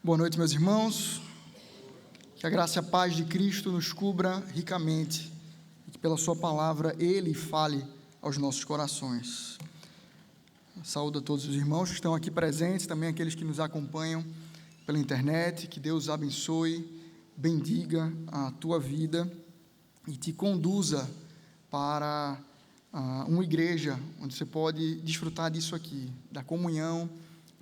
Boa noite, meus irmãos. Que a graça e a paz de Cristo nos cubra ricamente e que pela sua palavra Ele fale aos nossos corações. Saúdo a todos os irmãos que estão aqui presentes, também aqueles que nos acompanham pela internet. Que Deus abençoe, bendiga a tua vida e te conduza para uma igreja onde você pode desfrutar disso aqui, da comunhão,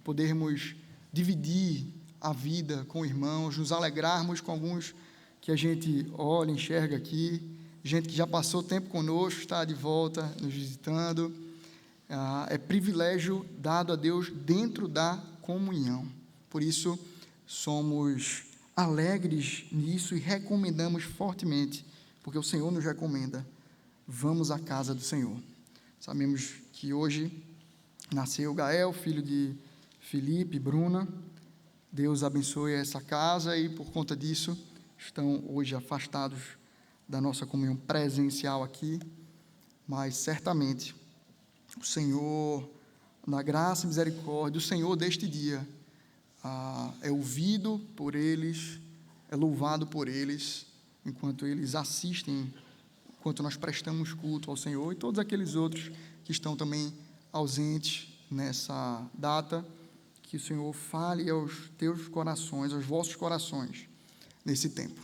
podermos dividir a vida com irmãos, nos alegrarmos com alguns que a gente olha, enxerga aqui, gente que já passou tempo conosco, está de volta nos visitando. É privilégio dado a Deus dentro da comunhão. Por isso, somos alegres nisso e recomendamos fortemente, porque o Senhor nos recomenda: vamos à casa do Senhor. Sabemos que hoje nasceu Gael, filho de Felipe e Bruna. Deus abençoe essa casa e, por conta disso, estão hoje afastados da nossa comunhão presencial aqui, mas certamente o Senhor, na graça e misericórdia, o Senhor deste dia, é ouvido por eles, é louvado por eles, enquanto eles assistem, enquanto nós prestamos culto ao Senhor, e todos aqueles outros que estão também ausentes nessa data. Que o Senhor fale aos teus corações, aos vossos corações, nesse tempo.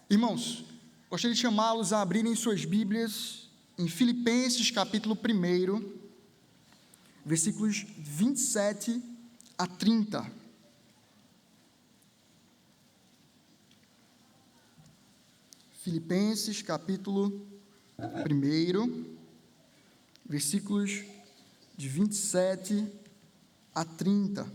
Irmãos, gostaria de chamá-los a abrirem suas Bíblias em Filipenses, capítulo 1, versículos 27 a 30. Filipenses, capítulo 1, versículos de 27 a 30.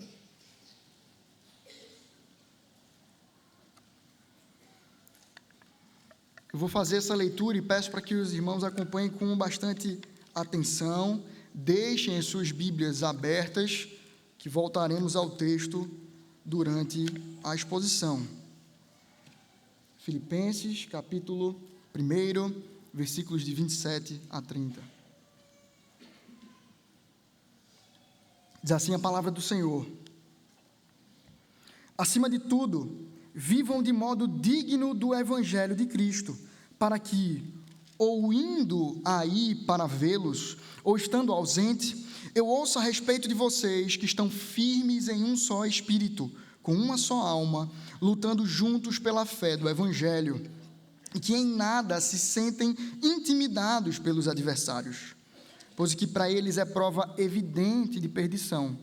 Eu vou fazer essa leitura e peço para que os irmãos acompanhem com bastante atenção, deixem as suas Bíblias abertas, que voltaremos ao texto durante a exposição. Filipenses, capítulo 1, versículos de 27 a 30. Diz assim a palavra do Senhor: acima de tudo, vivam de modo digno do Evangelho de Cristo, para que, ou indo aí para vê-los, ou estando ausente, eu ouça a respeito de vocês que estão firmes em um só espírito, com uma só alma, lutando juntos pela fé do Evangelho, e que em nada se sentem intimidados pelos adversários, pois que para eles é prova evidente de perdição,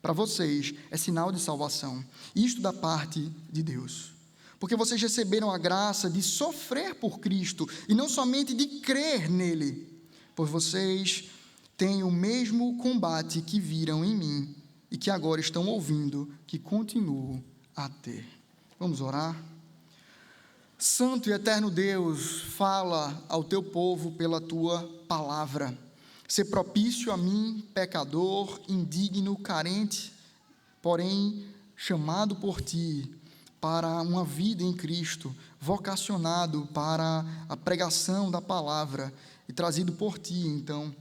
para vocês é sinal de salvação, isto da parte de Deus, porque vocês receberam a graça de sofrer por Cristo, e não somente de crer nele, pois vocês têm o mesmo combate que viram em mim, e que agora estão ouvindo, que continuo a ter. Vamos orar? Santo e eterno Deus, fala ao teu povo pela tua palavra. Ser propício a mim, pecador, indigno, carente, porém chamado por Ti para uma vida em Cristo, vocacionado para a pregação da palavra e trazido por Ti, então,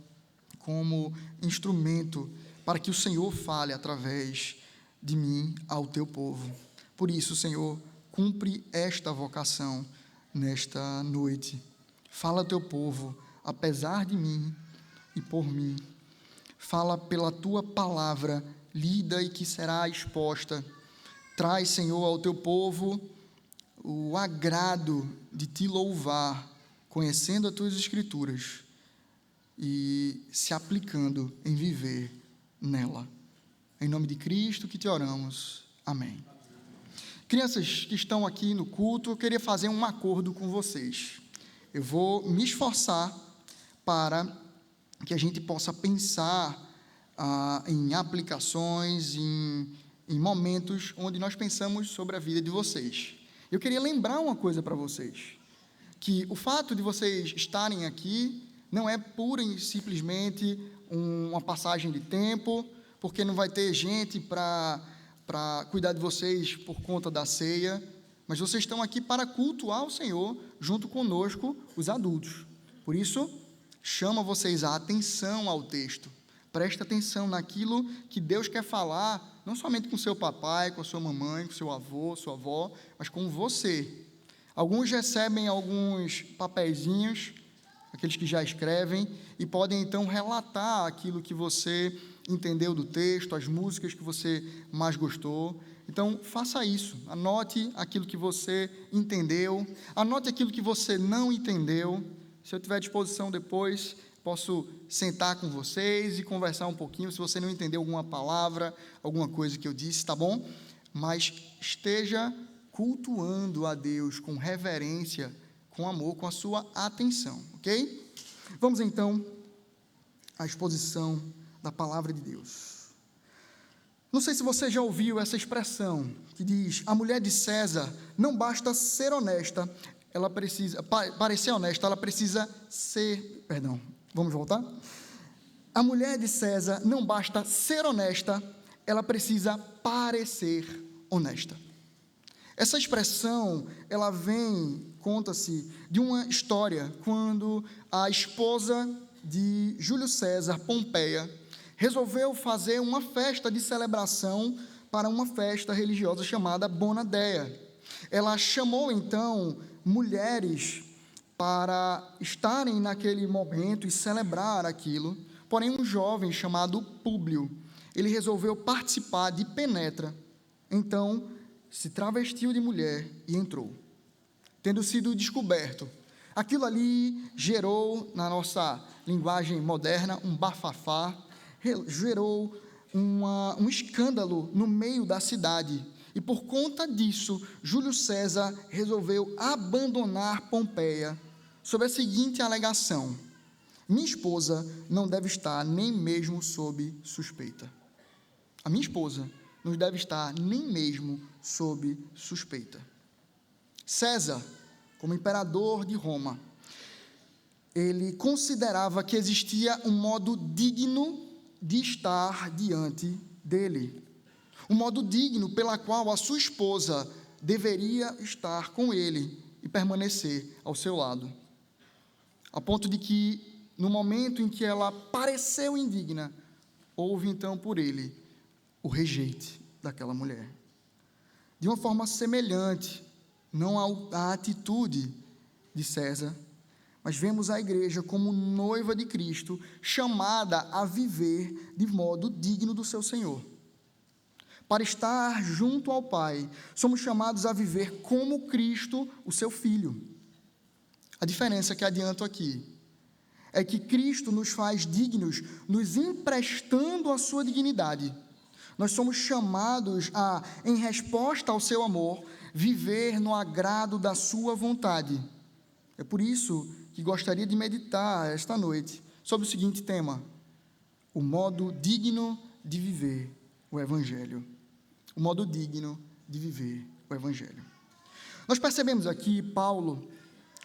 como instrumento para que o Senhor fale através de mim ao Teu povo. Por isso, Senhor, cumpre esta vocação nesta noite. Fala ao Teu povo, apesar de mim e por mim. Fala pela tua palavra lida e que será exposta. Traz, Senhor, ao teu povo o agrado de te louvar, conhecendo as tuas escrituras e se aplicando em viver nela. Em nome de Cristo que te oramos. Amém. Crianças que estão aqui no culto, eu queria fazer um acordo com vocês. Eu vou me esforçar para que a gente possa pensar em aplicações, em momentos onde nós pensamos sobre a vida de vocês. Eu queria lembrar uma coisa para vocês, que o fato de vocês estarem aqui não é pura e simplesmente uma passagem de tempo, porque não vai ter gente para cuidar de vocês por conta da ceia, mas vocês estão aqui para cultuar o Senhor junto conosco, os adultos. Por isso, chama vocês a atenção ao texto, Preste atenção naquilo que Deus quer falar, não somente com seu papai, com a sua mamãe, com seu avô, sua avó, mas com você. Alguns recebem alguns papeizinhos, aqueles que já escrevem, e podem então relatar aquilo que você entendeu do texto, as músicas que você mais gostou. Então, faça isso, anote aquilo que você entendeu, anote aquilo que você não entendeu. Se eu tiver disposição depois, posso sentar com vocês e conversar um pouquinho, se você não entendeu alguma palavra, alguma coisa que eu disse, tá bom? Mas esteja cultuando a Deus com reverência, com amor, com a sua atenção, ok? Vamos então à exposição da palavra de Deus. Não sei se você já ouviu essa expressão que diz: a mulher de César não basta ser honesta, ela precisa parecer honesta, ela precisa ser, vamos voltar? A mulher de César não basta ser honesta, ela precisa parecer honesta. Essa expressão, ela conta-se de uma história quando a esposa de Júlio César, Pompeia, resolveu fazer uma festa de celebração para uma festa religiosa chamada Bonadeia. Ela chamou então mulheres para estarem naquele momento e celebrar aquilo, porém um jovem chamado Públio, ele resolveu participar de penetra, então se travestiu de mulher e entrou. Tendo sido descoberto, aquilo ali gerou, na nossa linguagem moderna, um bafafá, gerou um escândalo no meio da cidade. E por conta disso, Júlio César resolveu abandonar Pompeia, sob a seguinte alegação: minha esposa não deve estar nem mesmo sob suspeita. A minha esposa não deve estar nem mesmo sob suspeita. César, como imperador de Roma, ele considerava que existia um modo digno de estar diante dele, um modo digno pela qual a sua esposa deveria estar com ele e permanecer ao seu lado, a ponto de que, no momento em que ela pareceu indigna, houve então por ele o rejeite daquela mulher. De uma forma semelhante, não à atitude de César, mas vemos a igreja como noiva de Cristo, chamada a viver de modo digno do seu Senhor. Para estar junto ao Pai, somos chamados a viver como Cristo, o seu Filho. A diferença que adianto aqui é que Cristo nos faz dignos, nos emprestando a sua dignidade. Nós somos chamados a, em resposta ao seu amor, viver no agrado da sua vontade. É por isso que gostaria de meditar esta noite sobre o seguinte tema: o modo digno de viver o Evangelho. O modo digno de viver o Evangelho. Nós percebemos aqui Paulo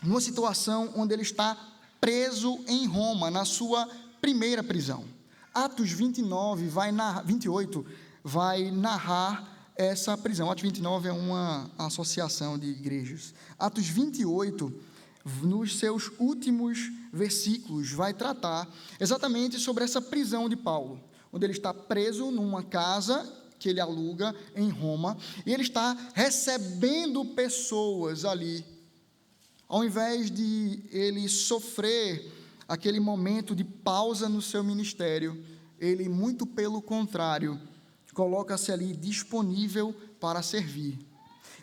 numa situação onde ele está preso em Roma, na sua primeira prisão. Atos 28 vai narrar essa prisão. Atos 29 é uma associação de igrejas. Atos 28, nos seus últimos versículos, vai tratar exatamente sobre essa prisão de Paulo, onde ele está preso numa casa que ele aluga em Roma, e ele está recebendo pessoas ali. Ao invés de ele sofrer aquele momento de pausa no seu ministério, ele, muito pelo contrário, coloca-se ali disponível para servir.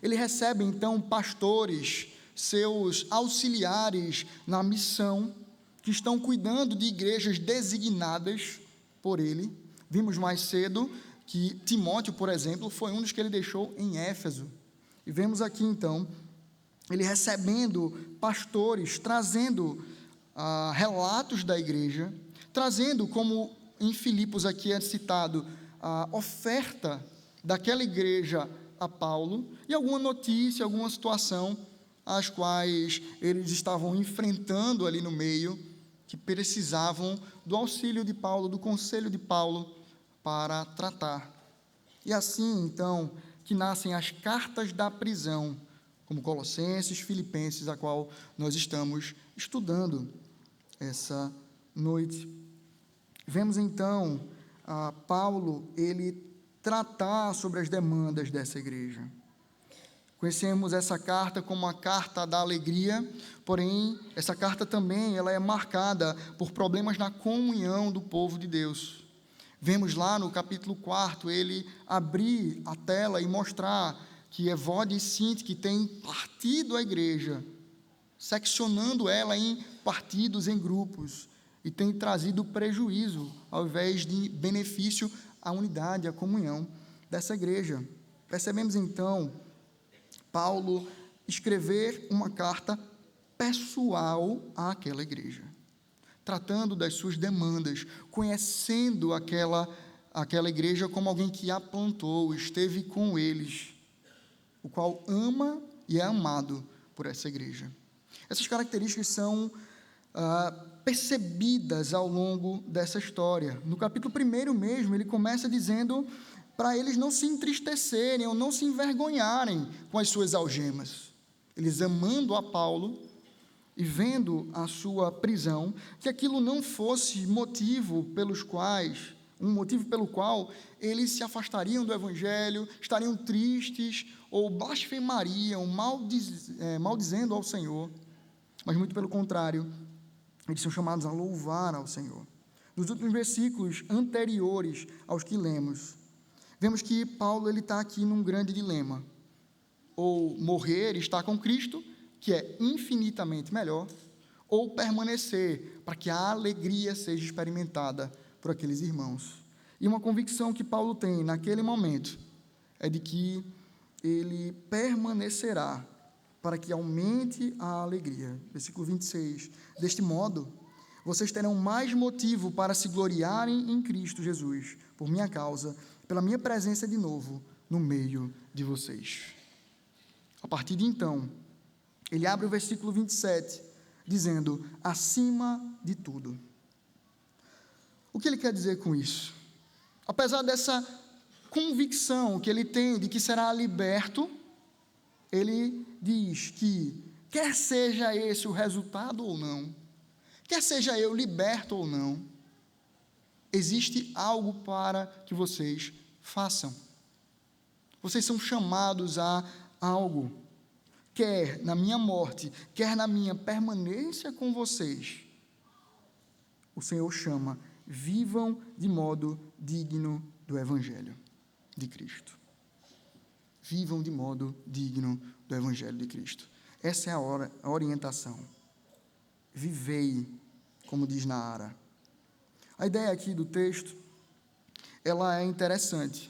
Ele recebe então pastores, seus auxiliares na missão, que estão cuidando de igrejas designadas por ele. Vimos mais cedo que Timóteo, por exemplo, foi um dos que ele deixou em Éfeso. E vemos aqui então ele recebendo pastores, trazendo relatos da igreja, trazendo, como em Filipos aqui é citado, a oferta daquela igreja a Paulo, e alguma notícia, alguma situação, as quais eles estavam enfrentando ali no meio, que precisavam do auxílio de Paulo, do conselho de Paulo, para tratar. E assim, então, que nascem as cartas da prisão, como Colossenses, Filipenses, a qual nós estamos estudando essa noite. vemos então Paulo, ele tratar sobre as demandas dessa igreja. Conhecemos essa carta como a carta da alegria, porém, essa carta também ela é marcada por problemas na comunhão do povo de Deus. Vemos lá no capítulo 4, ele abrir a tela e mostrar que Evódia e Sintique têm partido a igreja, seccionando ela em partidos, em grupos, e tem trazido prejuízo, ao invés de benefício, à unidade, à comunhão dessa igreja. Percebemos então Paulo escrever uma carta pessoal àquela igreja, tratando das suas demandas, conhecendo aquela igreja como alguém que a plantou, esteve com eles, o qual ama e é amado por essa igreja. Essas características são percebidas ao longo dessa história. No capítulo 1 mesmo, ele começa dizendo para eles não se entristecerem ou não se envergonharem com as suas algemas. Eles amando a Paulo e vendo a sua prisão, que aquilo não fosse um motivo pelo qual eles se afastariam do Evangelho, estariam tristes ou blasfemariam, maldizendo ao Senhor, mas muito pelo contrário, eles são chamados a louvar ao Senhor. Nos últimos versículos anteriores aos que lemos, vemos que Paulo está aqui num grande dilema: ou morrer e estar com Cristo, que é infinitamente melhor, ou permanecer para que a alegria seja experimentada por aqueles irmãos. E uma convicção que Paulo tem naquele momento é de que ele permanecerá para que aumente a alegria. Versículo 26. Deste modo, vocês terão mais motivo para se gloriarem em Cristo Jesus, por minha causa, pela minha presença de novo no meio de vocês. A partir de então, ele abre o versículo 27, dizendo: acima de tudo. O que ele quer dizer com isso? Apesar dessa convicção que ele tem de que será liberto, ele diz que, quer seja esse o resultado ou não, quer seja eu liberto ou não, existe algo para que vocês façam. Vocês são chamados a algo, quer na minha morte, quer na minha permanência com vocês. O Senhor chama: vivam de modo digno do Evangelho de Cristo. Vivam de modo digno do Evangelho de Cristo. Essa é a orientação. Vivei, como diz Nahara. A ideia aqui do texto, ela é interessante.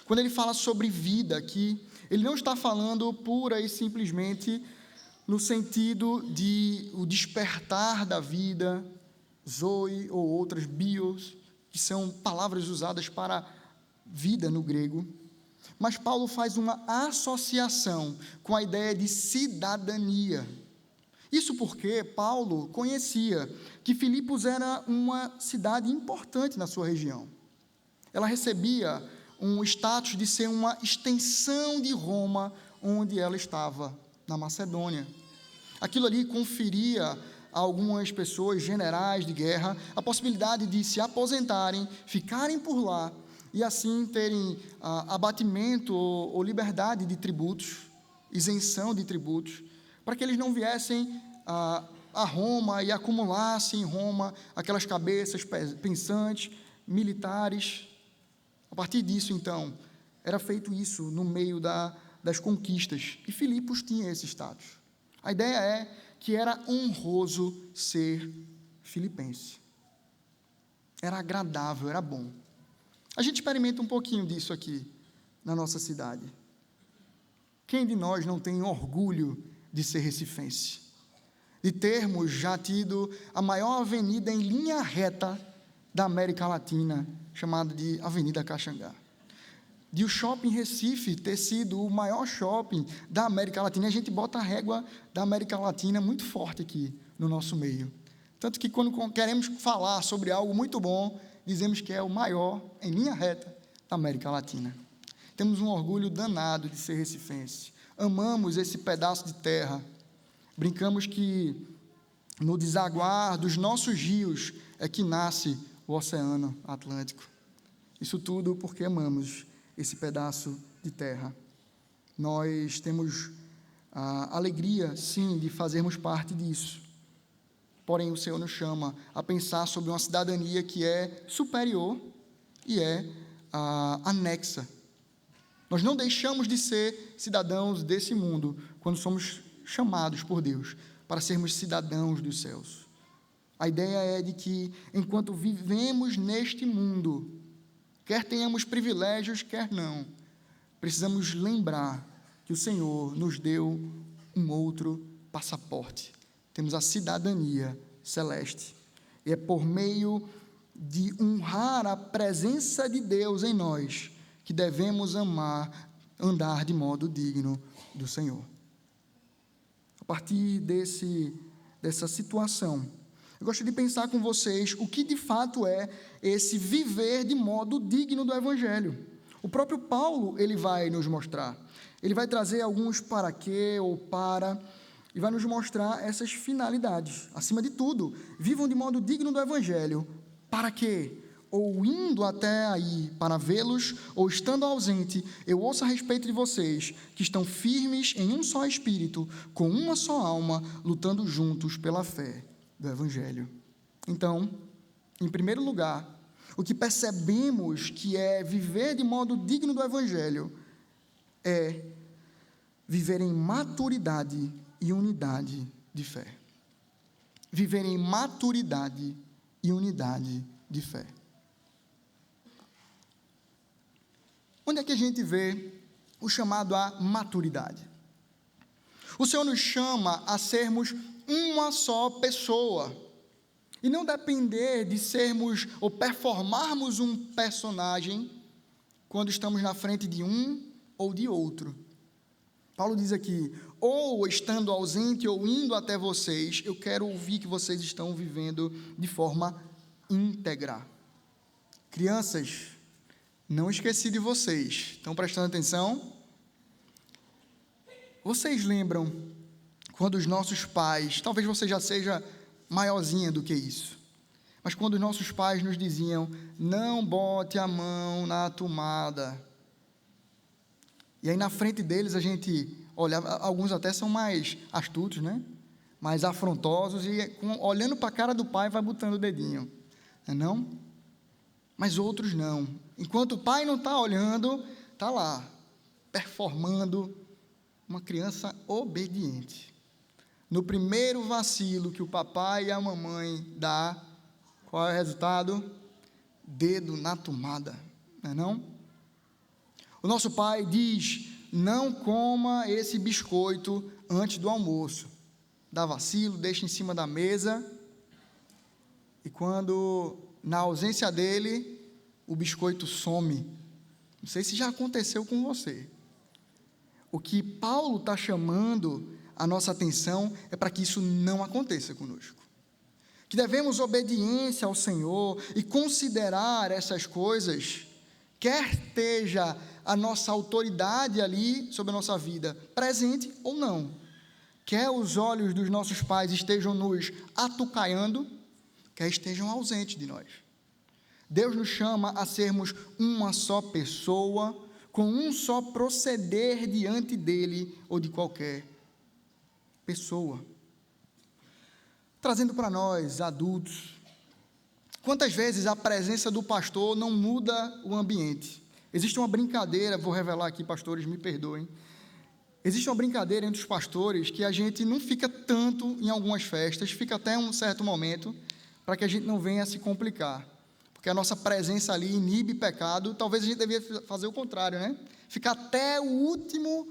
Quando ele fala sobre vida aqui, ele não está falando pura e simplesmente no sentido de o despertar da vida, zoe ou outras bios, que são palavras usadas para vida no grego. Mas Paulo faz uma associação com a ideia de cidadania. Isso porque Paulo conhecia que Filipos era uma cidade importante na sua região. Ela recebia um status de ser uma extensão de Roma, onde ela estava, na Macedônia. Aquilo ali conferia a algumas pessoas, generais de guerra, a possibilidade de se aposentarem, ficarem por lá, e assim terem abatimento ou liberdade de tributos, isenção de tributos, para que eles não viessem a Roma e acumulassem em Roma aquelas cabeças pensantes, militares. A partir disso, então, era feito isso no meio das conquistas, e Filipos tinha esse status. A ideia é que era honroso ser filipense. Era agradável, era bom. A gente experimenta um pouquinho disso aqui, na nossa cidade. Quem de nós não tem orgulho de ser recifense? De termos já tido a maior avenida em linha reta da América Latina, chamada de Avenida Caxangá. De o Shopping Recife ter sido o maior shopping da América Latina. A gente bota a régua da América Latina muito forte aqui no nosso meio. Tanto que quando queremos falar sobre algo muito bom, dizemos que é o maior, em linha reta, da América Latina. Temos um orgulho danado de ser recifense. Amamos esse pedaço de terra. Brincamos que no desaguar dos nossos rios é que nasce o Oceano Atlântico. Isso tudo porque amamos esse pedaço de terra. Nós temos a alegria, sim, de fazermos parte disso. Porém, o Senhor nos chama a pensar sobre uma cidadania que é superior e é anexa. Nós não deixamos de ser cidadãos desse mundo quando somos chamados por Deus para sermos cidadãos dos céus. A ideia é de que, enquanto vivemos neste mundo, quer tenhamos privilégios, quer não, precisamos lembrar que o Senhor nos deu um outro passaporte. Temos a cidadania celeste. E é por meio de honrar a presença de Deus em nós que devemos andar de modo digno do Senhor. A partir dessa situação, eu gostaria de pensar com vocês o que de fato é esse viver de modo digno do Evangelho. O próprio Paulo, ele vai nos mostrar. Ele vai trazer alguns para quê ou para, e vai nos mostrar essas finalidades. Acima de tudo, vivam de modo digno do Evangelho. Para quê? Ou indo até aí para vê-los, ou estando ausente, eu ouço a respeito de vocês, que estão firmes em um só espírito, com uma só alma, lutando juntos pela fé do Evangelho. Então, em primeiro lugar, o que percebemos que é viver de modo digno do Evangelho é viver em maturidade e unidade de fé. Viver em maturidade e unidade de fé. Onde é que a gente vê o chamado à maturidade? O Senhor nos chama a sermos uma só pessoa, e não depender de sermos ou performarmos um personagem quando estamos na frente de um ou de outro. Paulo diz aqui, ou estando ausente ou indo até vocês, eu quero ouvir que vocês estão vivendo de forma íntegra. Crianças, não esqueci de vocês, estão prestando atenção? Vocês lembram quando os nossos pais, talvez você já seja maiorzinha do que isso, mas quando os nossos pais nos diziam, não bote a mão na tomada, e aí na frente deles a gente olhava, alguns até são mais astutos, né? Mais afrontosos, e olhando para a cara do pai vai botando o dedinho, não? Mas outros não, enquanto o pai não está olhando, está lá, performando uma criança obediente. No primeiro vacilo que o papai e a mamãe dá, qual é o resultado? Dedo na tomada, não é não? O nosso pai diz, não coma esse biscoito antes do almoço. Dá vacilo, deixa em cima da mesa, e quando, na ausência dele, o biscoito some. Não sei se já aconteceu com você. O que Paulo está chamando a nossa atenção é para que isso não aconteça conosco. Que devemos obediência ao Senhor e considerar essas coisas, quer esteja a nossa autoridade ali sobre a nossa vida, presente ou não, quer os olhos dos nossos pais estejam nos atucaiando, quer estejam ausentes de nós. Deus nos chama a sermos uma só pessoa, com um só proceder diante dele ou de qualquer pessoa. Trazendo para nós, adultos, quantas vezes a presença do pastor não muda o ambiente? Existe uma brincadeira, vou revelar aqui, pastores, me perdoem. Existe uma brincadeira entre os pastores que a gente não fica tanto em algumas festas, fica até um certo momento, para que a gente não venha a se complicar. Porque a nossa presença ali inibe pecado, talvez a gente devia fazer o contrário, né? Ficar até a última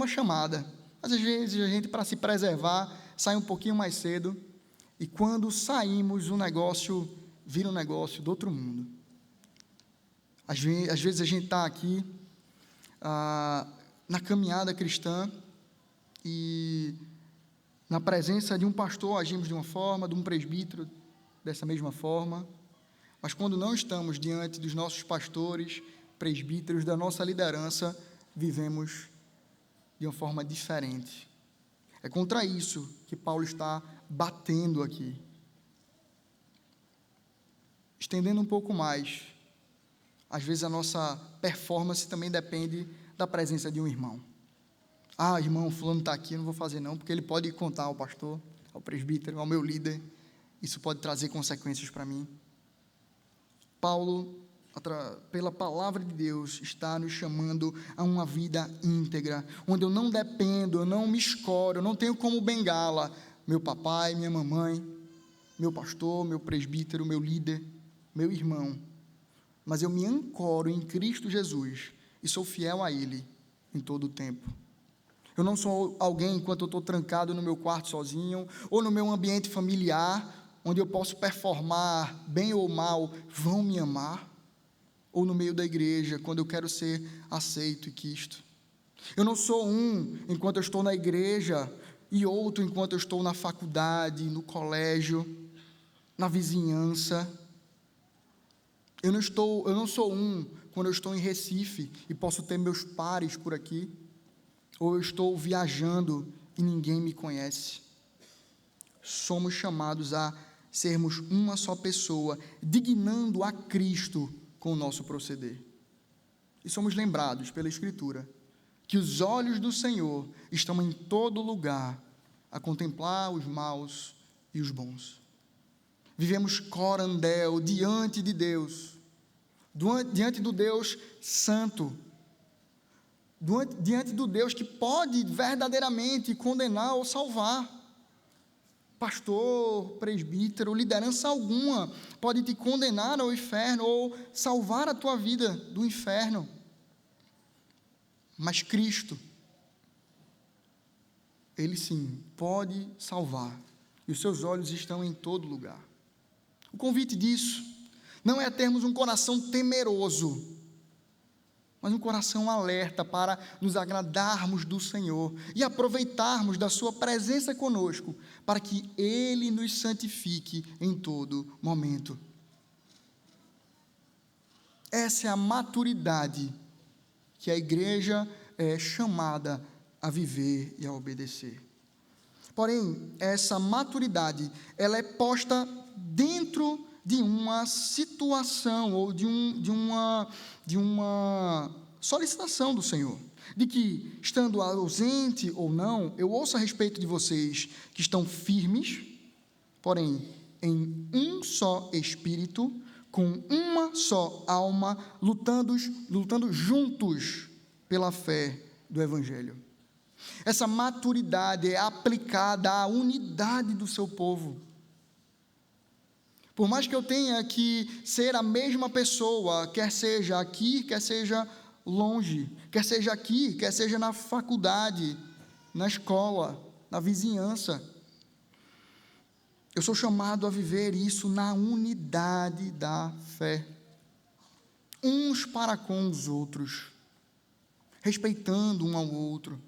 chamada. Mas às vezes a gente, para se preservar, sai um pouquinho mais cedo, e quando saímos, o negócio vira um negócio do outro mundo. Às vezes a gente está aqui, na caminhada cristã, e na presença de um pastor agimos de uma forma, de um presbítero dessa mesma forma, mas quando não estamos diante dos nossos pastores, presbíteros, da nossa liderança, vivemos de uma forma diferente. É contra isso que Paulo está batendo aqui. Estendendo um pouco mais, às vezes a nossa performance também depende da presença de um irmão. Ah, irmão, fulano está aqui, eu não vou fazer não, porque ele pode contar ao pastor, ao presbítero, ao meu líder. Isso pode trazer consequências para mim. Paulo, pela palavra de Deus, está nos chamando a uma vida íntegra, onde eu não dependo, eu não me escoro, eu não tenho como bengala meu papai, minha mamãe, meu pastor, meu presbítero, meu líder, meu irmão, mas eu me ancoro em Cristo Jesus e sou fiel a Ele em todo o tempo. Eu não sou alguém, enquanto eu estou trancado no meu quarto sozinho, ou no meu ambiente familiar, onde eu posso performar, bem ou mal, vão me amar, ou no meio da igreja, quando eu quero ser aceito e quisto. Eu não sou um, enquanto eu estou na igreja, e outro, enquanto eu estou na faculdade, no colégio, na vizinhança. Eu não sou um, quando eu estou em Recife, e posso ter meus pares por aqui, ou eu estou viajando e ninguém me conhece. Somos chamados a sermos uma só pessoa, dignando a Cristo com o nosso proceder. E somos lembrados pela Escritura que os olhos do Senhor estão em todo lugar a contemplar os maus e os bons. Vivemos corandel diante de Deus, diante do Deus Santo, diante do Deus que pode verdadeiramente condenar ou salvar. Pastor, presbítero, liderança alguma pode te condenar ao inferno ou salvar a tua vida do inferno. Mas Cristo, Ele sim, pode salvar. E os seus olhos estão em todo lugar. O convite disso não é termos um coração temeroso, mas um coração alerta para nos agradarmos do Senhor e aproveitarmos da sua presença conosco, para que Ele nos santifique em todo momento. Essa é a maturidade que a igreja é chamada a viver e a obedecer. Porém, essa maturidade, ela é posta dentro de uma situação ou de uma solicitação do Senhor, de que, estando ausente ou não, eu ouço a respeito de vocês que estão firmes, porém, em um só espírito, com uma só alma, lutando juntos pela fé do Evangelho. Essa maturidade é aplicada à unidade do seu povo. Por mais que eu tenha que ser a mesma pessoa, quer seja aqui, quer seja longe, quer seja aqui, quer seja na faculdade, na escola, na vizinhança, eu sou chamado a viver isso na unidade da fé, uns para com os outros, respeitando um ao outro,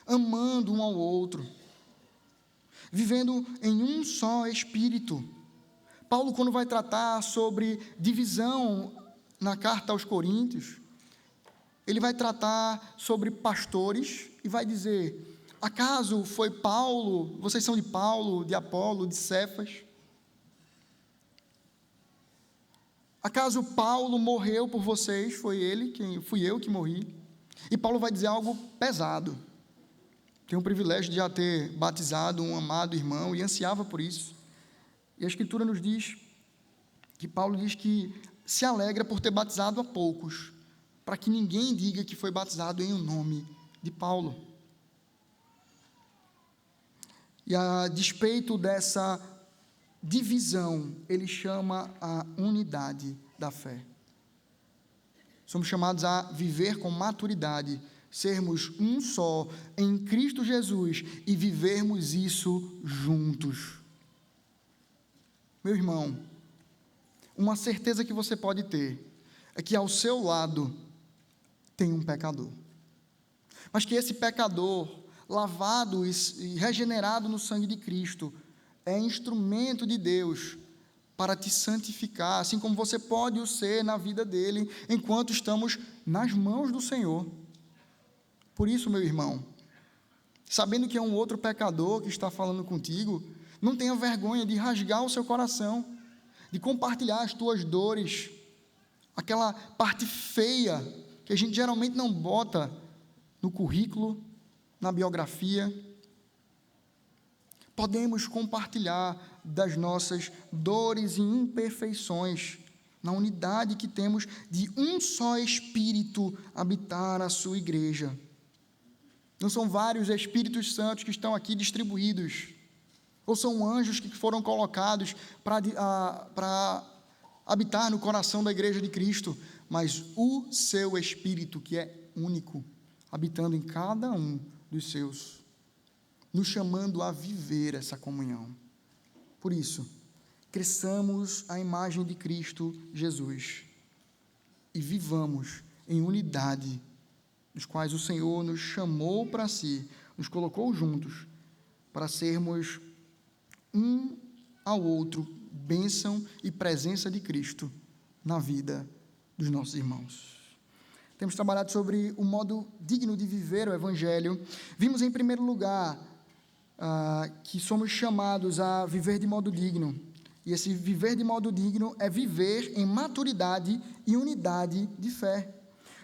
amando um ao outro, vivendo em um só espírito. Paulo, quando vai tratar sobre divisão na carta aos Coríntios, ele vai tratar sobre pastores e vai dizer: acaso foi Paulo, vocês são de Paulo, de Apolo, de Cefas? Acaso Paulo morreu por vocês? Fui eu que morri? E Paulo vai dizer algo pesado. Tenho o privilégio de já ter batizado um amado irmão e ansiava por isso. E a Escritura nos diz que Paulo diz que se alegra por ter batizado a poucos, para que ninguém diga que foi batizado em nome de Paulo. E a despeito dessa divisão, ele chama a unidade da fé. Somos chamados a viver com maturidade, sermos um só em Cristo Jesus e vivermos isso juntos. Meu irmão, uma certeza que você pode ter é que ao seu lado tem um pecador, mas que esse pecador, lavado e regenerado no sangue de Cristo, é instrumento de Deus para te santificar, assim como você pode o ser na vida dele, enquanto estamos nas mãos do Senhor. Por isso, meu irmão, sabendo que é um outro pecador que está falando contigo, não tenha vergonha de rasgar o seu coração, de compartilhar as tuas dores, aquela parte feia que a gente geralmente não bota no currículo, na biografia. Podemos compartilhar das nossas dores e imperfeições, na unidade que temos de um só Espírito habitar a sua igreja. Não são vários Espíritos Santos que estão aqui distribuídos, ou são anjos que foram colocados para habitar no coração da igreja de Cristo, mas o seu Espírito, que é único, habitando em cada um dos seus, nos chamando a viver essa comunhão. Por isso, cresçamos à imagem de Cristo Jesus e vivamos em unidade, dos quais o Senhor nos chamou para si, nos colocou juntos, para sermos um ao outro bênção e presença de Cristo na vida dos nossos irmãos. Temos trabalhado sobre o modo digno de viver o Evangelho. Vimos, em primeiro lugar, que somos chamados a viver de modo digno. E esse viver de modo digno é viver em maturidade e unidade de fé.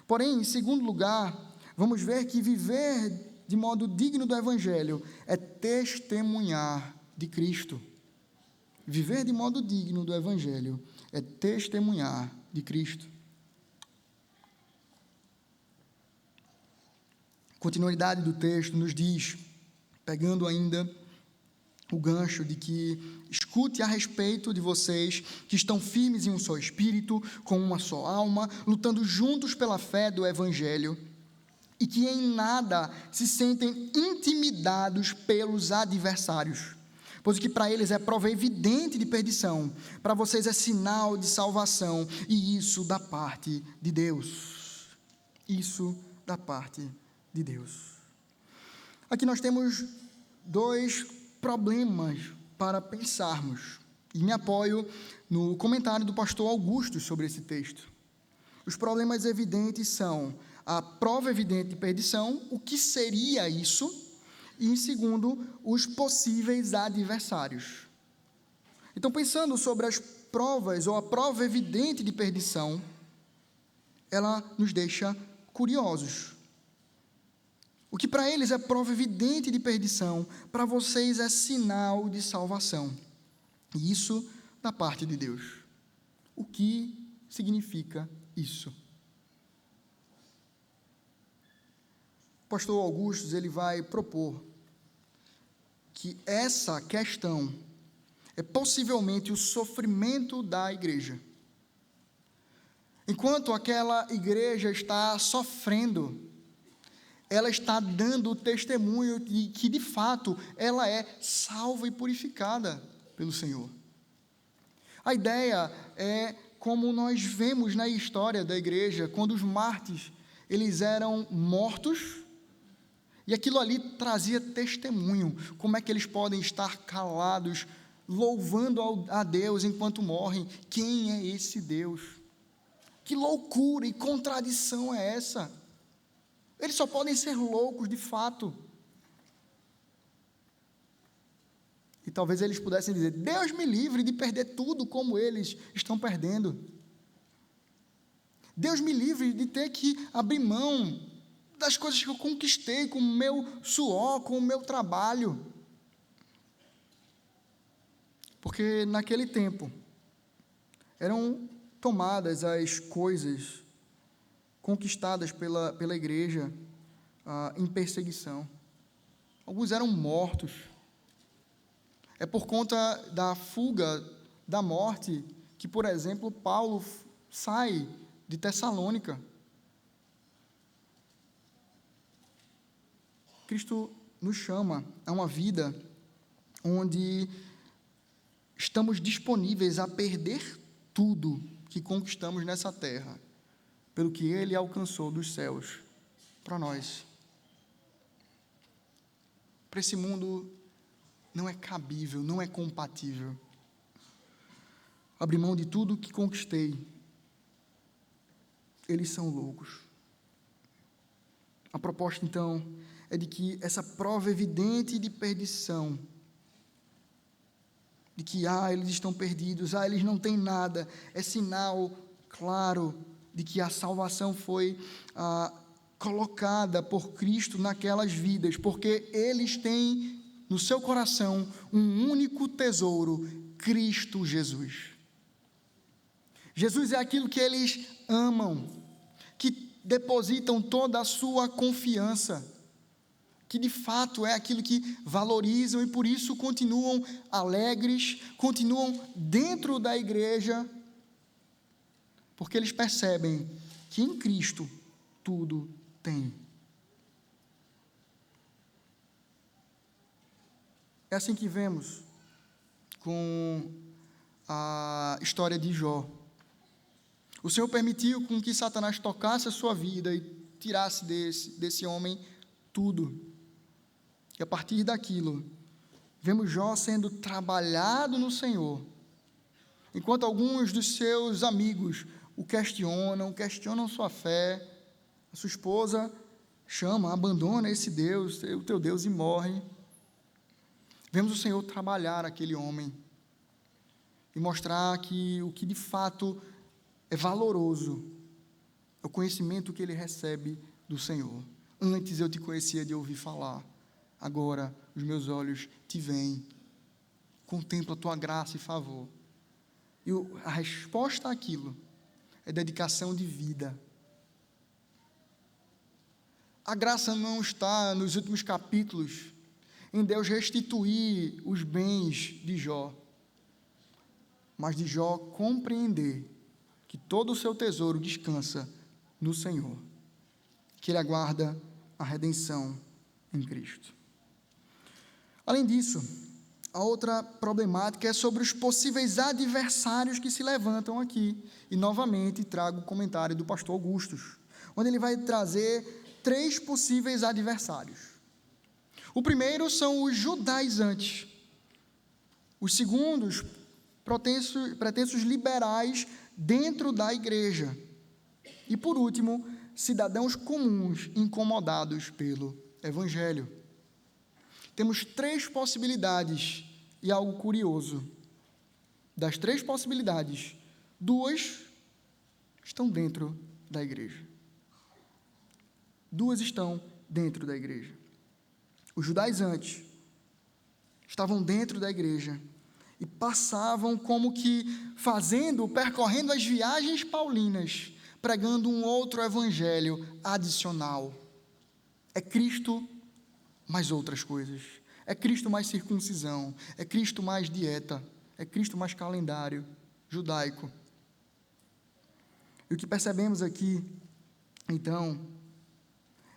Porém, em segundo lugar, vamos ver que viver de modo digno do Evangelho é testemunhar de Cristo. Viver de modo digno do Evangelho é testemunhar de Cristo. Continuidade do texto nos diz, pegando ainda o gancho de que escute a respeito de vocês que estão firmes em um só espírito, com uma só alma, lutando juntos pela fé do Evangelho, e que em nada se sentem intimidados pelos adversários, pois o que para eles é prova evidente de perdição, para vocês é sinal de salvação, e isso da parte de Deus. Isso da parte de Deus. Aqui nós temos dois problemas para pensarmos, e me apoio no comentário do pastor Augusto sobre esse texto. Os problemas evidentes são a prova evidente de perdição, o que seria isso, e em segundo, os possíveis adversários. Então, pensando sobre as provas, ou a prova evidente de perdição, ela nos deixa curiosos. O que para eles é prova evidente de perdição, para vocês é sinal de salvação. E isso da parte de Deus. O que significa isso? O pastor Augusto, ele vai propor que essa questão é possivelmente o sofrimento da igreja. Enquanto aquela igreja está sofrendo, ela está dando o testemunho de que, de fato, ela é salva e purificada pelo Senhor. A ideia é como nós vemos na história da igreja, quando os mártires, eles eram mortos, e aquilo ali trazia testemunho, como é que eles podem estar calados, louvando a Deus enquanto morrem. Quem é esse Deus? Que loucura e contradição é essa? Eles só podem ser loucos de fato. E talvez eles pudessem dizer: Deus me livre de perder tudo como eles estão perdendo. Deus me livre de ter que abrir mão das coisas que eu conquistei com o meu suor, com o meu trabalho. Porque naquele tempo eram tomadas as coisas conquistadas pela igreja em perseguição. Alguns eram mortos. É por conta da fuga da morte que, por exemplo, Paulo sai de Tessalônica. Cristo nos chama a uma vida onde estamos disponíveis a perder tudo que conquistamos nessa terra, pelo que Ele alcançou dos céus para nós. Para esse mundo não é cabível, não é compatível abrir mão de tudo que conquistei. Eles são loucos. A proposta, então, é de que essa prova evidente de perdição de que eles estão perdidos, eles não têm nada. É sinal claro de que a salvação foi colocada por Cristo naquelas vidas, porque eles têm no seu coração um único tesouro: Cristo Jesus. Jesus é aquilo que eles amam, que depositam toda a sua confiança, que de fato é aquilo que valorizam e por isso continuam alegres, continuam dentro da igreja, porque eles percebem que em Cristo tudo tem. É assim que vemos com a história de Jó. O Senhor permitiu com que Satanás tocasse a sua vida e tirasse desse homem tudo. E a partir daquilo, vemos Jó sendo trabalhado no Senhor, enquanto alguns dos seus amigos o questionam sua fé. A sua esposa chama, abandona esse Deus, o teu Deus, e morre. Vemos o Senhor trabalhar aquele homem e mostrar que o que de fato é valoroso é o conhecimento que ele recebe do Senhor. Antes eu te conhecia de ouvir falar, agora os meus olhos te veem, contemplo a tua graça e favor. E a resposta àquilo é dedicação de vida. A graça não está nos últimos capítulos em Deus restituir os bens de Jó, mas de Jó compreender que todo o seu tesouro descansa no Senhor, que ele aguarda a redenção em Cristo. Além disso, a outra problemática é sobre os possíveis adversários que se levantam aqui. E, novamente, trago o comentário do pastor Augustus, onde ele vai trazer 3 possíveis adversários. O primeiro são os judaizantes. Os segundos, pretensos liberais dentro da igreja. E, por último, cidadãos comuns incomodados pelo Evangelho. Temos 3 possibilidades, e algo curioso. Das 3 possibilidades, 2 estão dentro da igreja. 2 estão dentro da igreja. Os judaizantes estavam dentro da igreja e passavam como que percorrendo as viagens paulinas, pregando um outro evangelho adicional. É Cristo mais outras coisas. É Cristo mais circuncisão. É Cristo mais dieta. É Cristo mais calendário judaico. E o que percebemos aqui, então,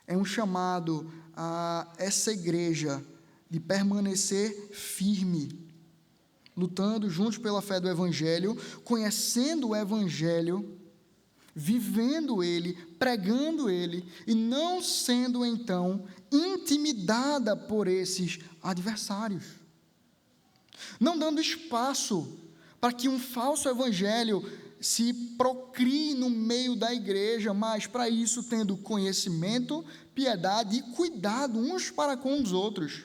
é um chamado a essa igreja de permanecer firme, lutando juntos pela fé do Evangelho, conhecendo o Evangelho, vivendo ele, pregando ele, e não sendo, então, intimidada por esses adversários. Não dando espaço para que um falso evangelho se procrie no meio da igreja, mas para isso tendo conhecimento, piedade e cuidado uns para com os outros.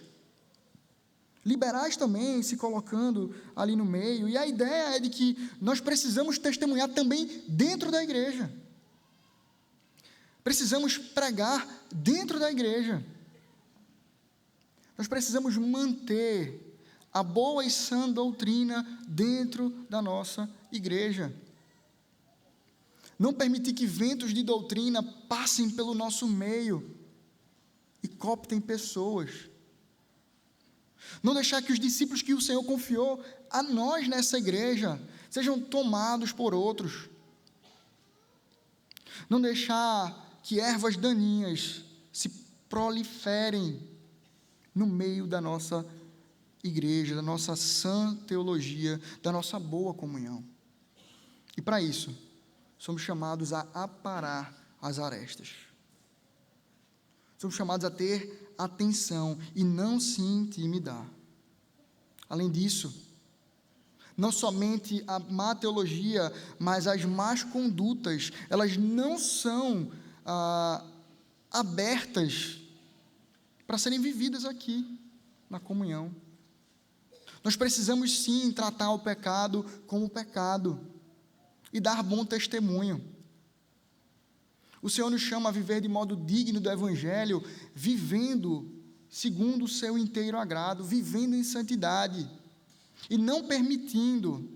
Liberais também se colocando ali no meio, e a ideia é de que nós precisamos testemunhar também dentro da igreja. Precisamos pregar dentro da igreja. Nós precisamos manter a boa e sã doutrina dentro da nossa igreja. Não permitir que ventos de doutrina passem pelo nosso meio e cooptem pessoas. Não deixar que os discípulos que o Senhor confiou a nós nessa igreja sejam tomados por outros. Não deixar que ervas daninhas se proliferem no meio da nossa igreja, da nossa sã teologia, da nossa boa comunhão. E para isso, somos chamados a aparar as arestas. Somos chamados a ter atenção e não se intimidar. Além disso, não somente a má teologia, mas as más condutas, elas não são abertas para serem vividas aqui, na comunhão. Nós precisamos sim tratar o pecado como pecado e dar bom testemunho. O Senhor nos chama a viver de modo digno do Evangelho, vivendo segundo o seu inteiro agrado, vivendo em santidade e não permitindo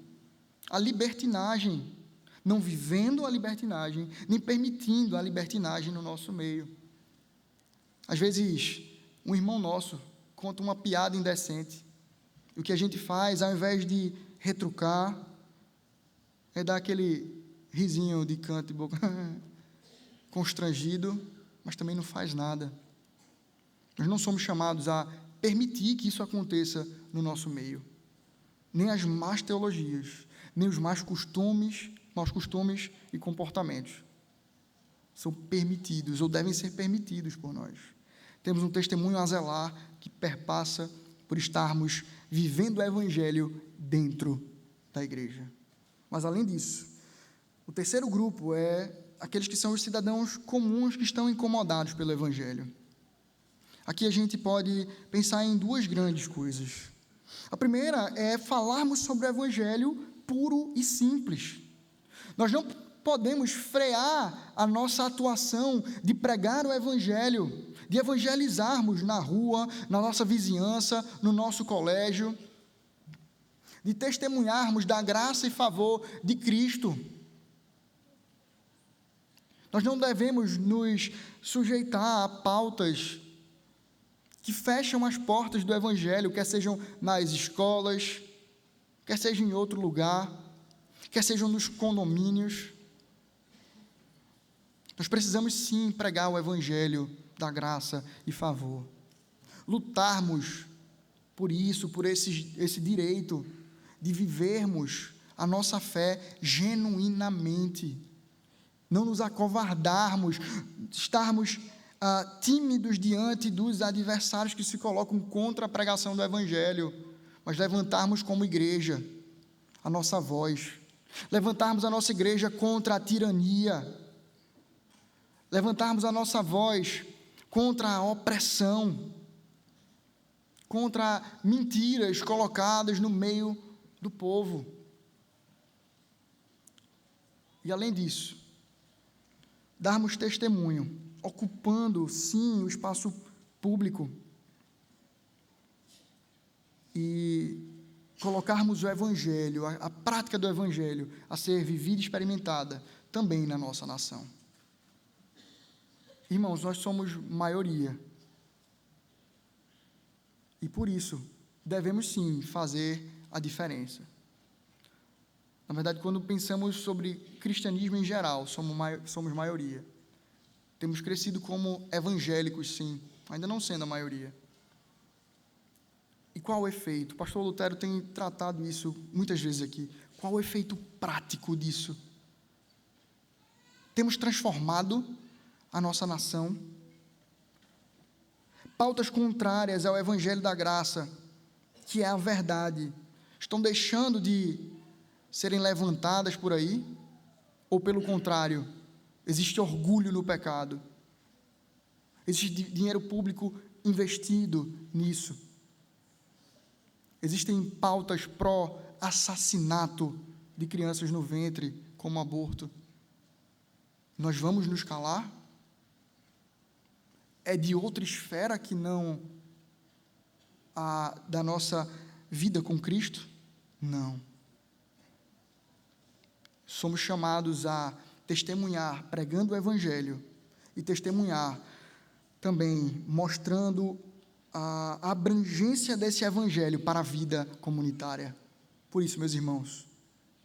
a libertinagem, não vivendo a libertinagem, nem permitindo a libertinagem no nosso meio. Às vezes, um irmão nosso conta uma piada indecente, e o que a gente faz, ao invés de retrucar, é dar aquele risinho de canto de boca, constrangido, mas também não faz nada. Nós não somos chamados a permitir que isso aconteça no nosso meio. Nem as más teologias, nem os maus costumes e comportamentos são permitidos, ou devem ser permitidos por nós. Temos um testemunho a zelar que perpassa por estarmos vivendo o Evangelho dentro da igreja. Mas, além disso, o terceiro grupo é aqueles que são os cidadãos comuns que estão incomodados pelo Evangelho. Aqui a gente pode pensar em duas grandes coisas. A primeira é falarmos sobre o Evangelho puro e simples. Nós não podemos frear a nossa atuação de pregar o Evangelho, de evangelizarmos na rua, na nossa vizinhança, no nosso colégio, de testemunharmos da graça e favor de Cristo. Nós não devemos nos sujeitar a pautas que fecham as portas do Evangelho, quer sejam nas escolas, quer seja em outro lugar, quer sejam nos condomínios. Nós precisamos sim pregar o Evangelho da graça e favor. Lutarmos por isso, por esse direito de vivermos a nossa fé genuinamente. Não nos acovardarmos, estarmos tímidos diante dos adversários que se colocam contra a pregação do Evangelho, mas levantarmos como igreja a nossa voz, levantarmos a nossa igreja contra a tirania, levantarmos a nossa voz contra a opressão, contra mentiras colocadas no meio do povo. E além disso, darmos testemunho, ocupando sim o espaço público e colocarmos o Evangelho, a prática do Evangelho a ser vivida e experimentada também na nossa nação. Irmãos, nós somos maioria. E por isso, devemos sim fazer a diferença. Na verdade, quando pensamos sobre cristianismo em geral, somos maioria. Temos crescido como evangélicos, sim, ainda não sendo a maioria. E qual o efeito? O pastor Lutero tem tratado isso muitas vezes aqui. Qual o efeito prático disso? Temos transformado a nossa nação. Pautas contrárias ao Evangelho da Graça, que é a verdade, estão deixando de serem levantadas por aí? Ou, pelo contrário, existe orgulho no pecado? Existe dinheiro público investido nisso? Existem pautas pró-assassinato de crianças no ventre, como aborto? Nós vamos nos calar? É de outra esfera que não a da nossa vida com Cristo? Não. Somos chamados a testemunhar, pregando o Evangelho, e testemunhar também, mostrando a abrangência desse Evangelho para a vida comunitária. Por isso, meus irmãos,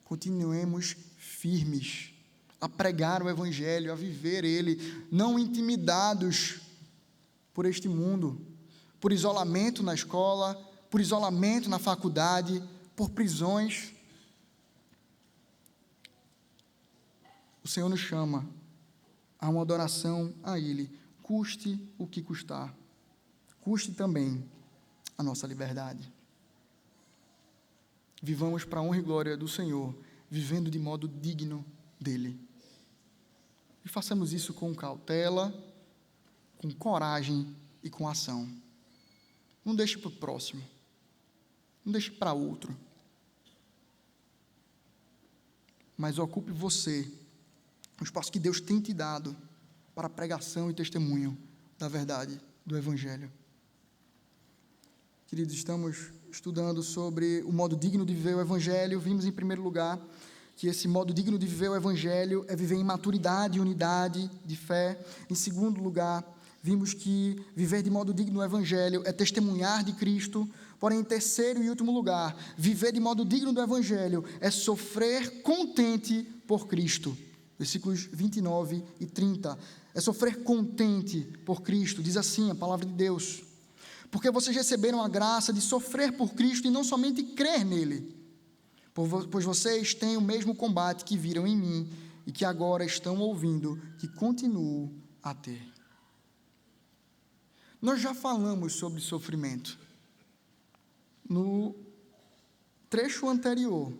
continuemos firmes a pregar o Evangelho, a viver ele, não intimidados por este mundo, por isolamento na escola, por isolamento na faculdade, por prisões. O Senhor nos chama a uma adoração a Ele, custe o que custar, custe também a nossa liberdade. Vivamos para a honra e glória do Senhor, vivendo de modo digno dEle. E façamos isso com cautela, com coragem e com ação. Não deixe para o próximo. Não deixe para outro. Mas ocupe você o espaço que Deus tem te dado para pregação e testemunho da verdade do Evangelho. Queridos, estamos estudando sobre o modo digno de viver o Evangelho. Vimos, em primeiro lugar, que esse modo digno de viver o Evangelho é viver em maturidade e unidade de fé. Em segundo lugar, vimos que viver de modo digno no Evangelho é testemunhar de Cristo. Porém, em terceiro e último lugar, viver de modo digno do Evangelho é sofrer contente por Cristo. Versículos 29 e 30. É sofrer contente por Cristo. Diz assim a palavra de Deus: porque vocês receberam a graça de sofrer por Cristo e não somente crer nele, pois vocês têm o mesmo combate que viram em mim e que agora estão ouvindo que continuo a ter. Nós já falamos sobre sofrimento. No trecho anterior,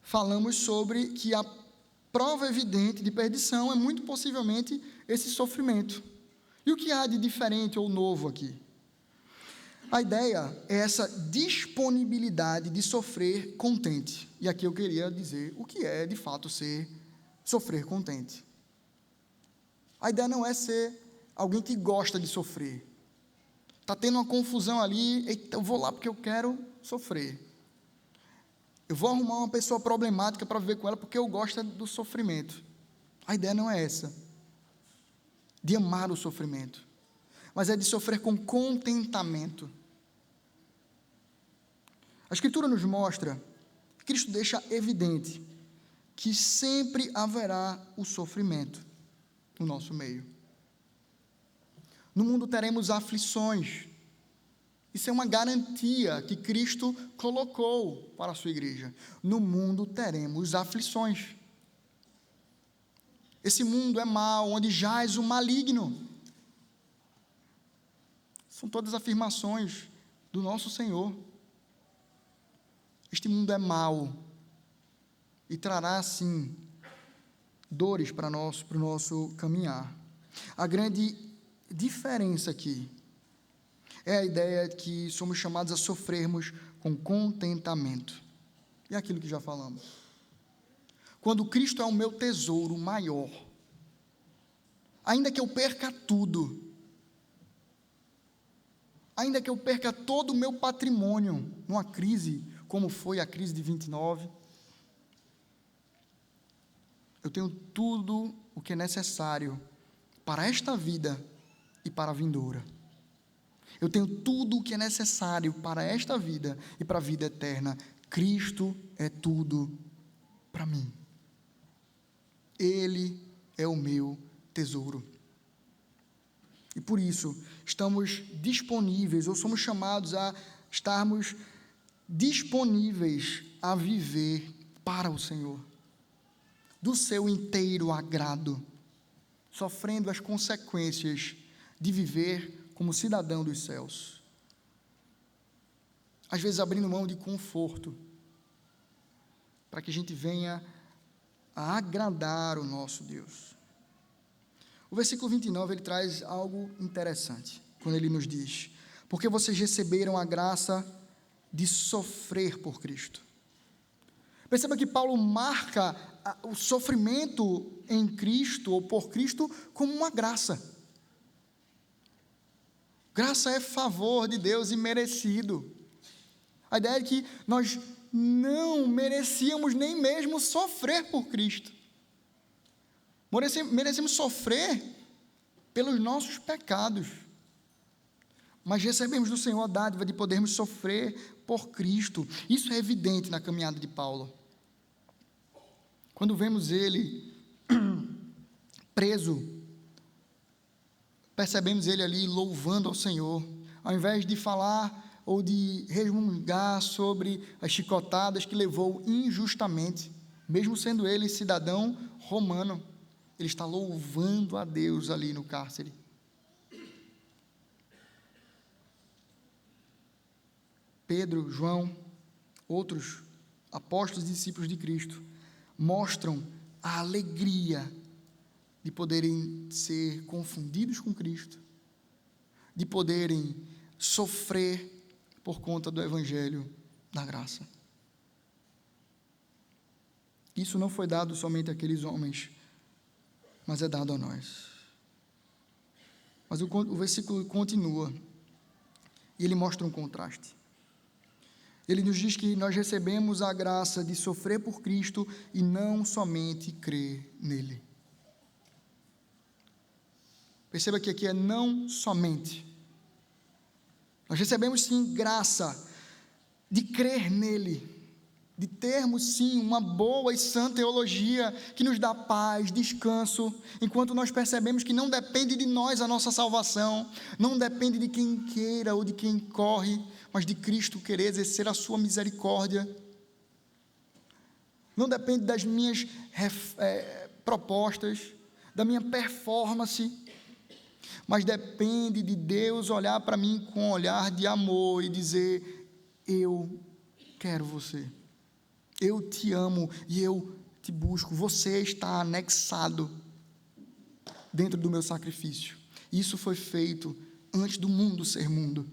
falamos sobre que a prova evidente de perdição é muito possivelmente esse sofrimento. E o que há de diferente ou novo aqui? A ideia é essa disponibilidade de sofrer contente. E aqui eu queria dizer o que é, de fato, sofrer contente. A ideia não é ser alguém que gosta de sofrer. Está tendo uma confusão ali, eita, eu vou lá porque eu quero sofrer. Eu vou arrumar uma pessoa problemática para viver com ela porque eu gosto do sofrimento. A ideia não é essa, de amar o sofrimento, mas é de sofrer com contentamento. A Escritura nos mostra, Cristo deixa evidente que sempre haverá o sofrimento no nosso meio. No mundo teremos aflições. Isso é uma garantia que Cristo colocou para a sua igreja. No mundo teremos aflições. Esse mundo é mau, onde jaz o maligno. São todas afirmações do nosso Senhor. Este mundo é mau e trará, sim, dores para o nosso caminhar. A grande diferença aqui é a ideia de que somos chamados a sofrermos com contentamento. E aquilo que já falamos. Quando Cristo é o meu tesouro maior, ainda que eu perca tudo, ainda que eu perca todo o meu patrimônio numa crise, como foi a crise de 29, eu tenho tudo o que é necessário para esta vida e para a vindoura. Eu tenho tudo o que é necessário para esta vida e para a vida eterna. Cristo é tudo para mim. Ele é o meu tesouro. E por isso, estamos disponíveis, ou somos chamados a estarmos disponíveis a viver para o Senhor, do seu inteiro agrado, sofrendo as consequências de viver como cidadão dos céus. Às vezes abrindo mão de conforto, para que a gente venha a agradar o nosso Deus. O versículo 29, ele traz algo interessante, quando ele nos diz: porque vocês receberam a graça de sofrer por Cristo. Perceba que Paulo marca o sofrimento em Cristo, ou por Cristo, como uma graça. Graça é favor de Deus imerecido. A ideia é que nós não merecíamos nem mesmo sofrer por Cristo. Merecemos sofrer pelos nossos pecados. Mas recebemos do Senhor a dádiva de podermos sofrer por Cristo. Isso é evidente na caminhada de Paulo. Quando vemos ele preso, percebemos ele ali louvando ao Senhor, ao invés de falar ou de resmungar sobre as chicotadas que levou injustamente, mesmo sendo ele cidadão romano, ele está louvando a Deus ali no cárcere. Pedro, João, outros apóstolos e discípulos de Cristo mostram a alegria de poderem ser confundidos com Cristo, de poderem sofrer por conta do Evangelho da graça. Isso não foi dado somente àqueles homens, mas é dado a nós. Mas o versículo continua, e ele mostra um contraste. Ele nos diz que nós recebemos a graça de sofrer por Cristo e não somente crer nele. Perceba que aqui é não somente. Nós recebemos sim graça de crer nele, de termos sim uma boa e sã teologia que nos dá paz, descanso, enquanto nós percebemos que não depende de nós a nossa salvação, não depende de quem queira ou de quem corre, mas de Cristo querer exercer a sua misericórdia. Não depende das minhas propostas, da minha performance, mas depende de Deus olhar para mim com um olhar de amor e dizer: eu quero você, eu te amo e eu te busco, você está anexado dentro do meu sacrifício. Isso foi feito antes do mundo ser mundo.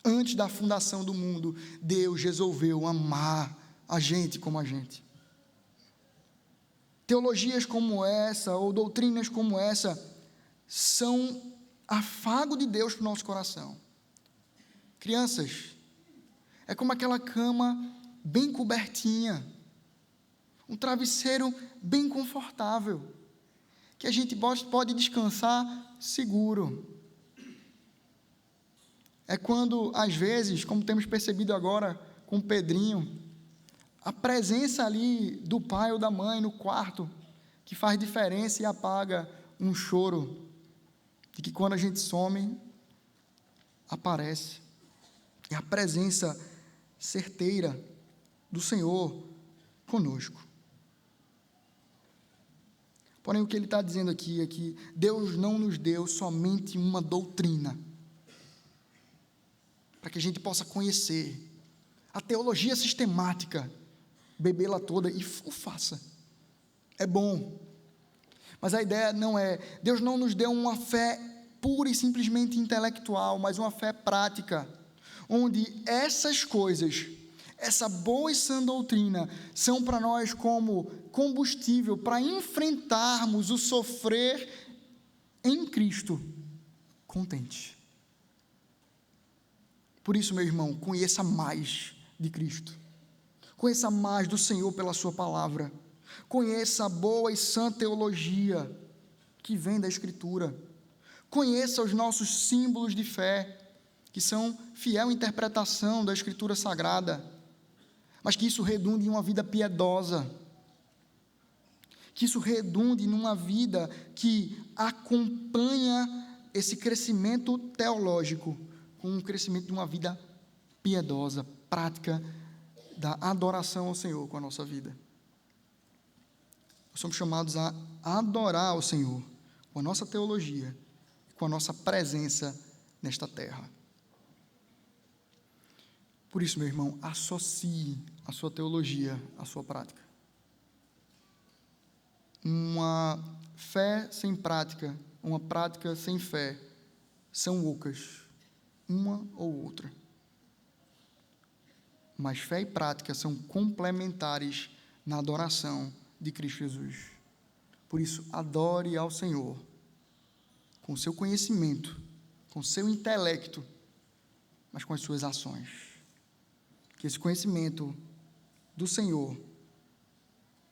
Antes da fundação do mundo, Deus resolveu amar a gente como a gente. Teologias como essa, ou doutrinas como essa, são afago de Deus para o nosso coração. Crianças, é como aquela cama bem cobertinha, um travesseiro bem confortável, que a gente pode descansar seguro. É quando, às vezes, como temos percebido agora com o Pedrinho, a presença ali do pai ou da mãe no quarto, que faz diferença e apaga um choro, de que quando a gente some, aparece. É a presença certeira do Senhor conosco. Porém, o que ele está dizendo aqui é que Deus não nos deu somente uma doutrina, para que a gente possa conhecer a teologia sistemática, bebê-la toda e o faça. É bom. Mas a ideia não é, Deus não nos deu uma fé pura e simplesmente intelectual, mas uma fé prática, onde essas coisas, essa boa e sã doutrina, são para nós como combustível para enfrentarmos o sofrer em Cristo, contente. Por isso, meu irmão, conheça mais de Cristo, conheça mais do Senhor pela sua palavra, conheça a boa e sã teologia que vem da Escritura, conheça os nossos símbolos de fé, que são fiel interpretação da Escritura Sagrada, mas que isso redunde em uma vida piedosa, que isso redunde numa vida que acompanha esse crescimento teológico com um crescimento de uma vida piedosa, prática da adoração ao Senhor com a nossa vida. Nós somos chamados a adorar ao Senhor com a nossa teologia, com a nossa presença nesta terra. Por isso, meu irmão, associe a sua teologia à sua prática. Uma fé sem prática, uma prática sem fé, são ocas, uma ou outra. Mas fé e prática são complementares na adoração de Cristo Jesus. Por isso, adore ao Senhor com o seu conhecimento, com o seu intelecto, mas com as suas ações. Que esse conhecimento do Senhor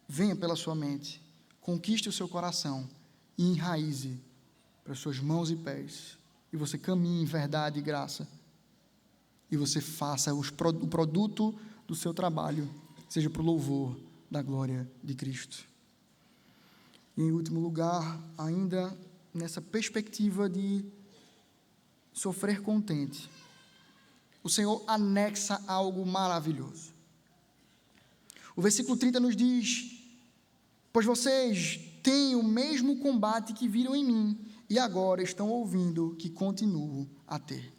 venha pela sua mente, conquiste o seu coração e enraize para as suas mãos e pés, e você caminhe em verdade e graça, e você faça o produto do seu trabalho, seja para o louvor da glória de Cristo. E, em último lugar, ainda nessa perspectiva de sofrer contente, o Senhor anexa algo maravilhoso. O versículo 30 nos diz: pois vocês têm o mesmo combate que viram em mim, e agora estão ouvindo que continuo a ter.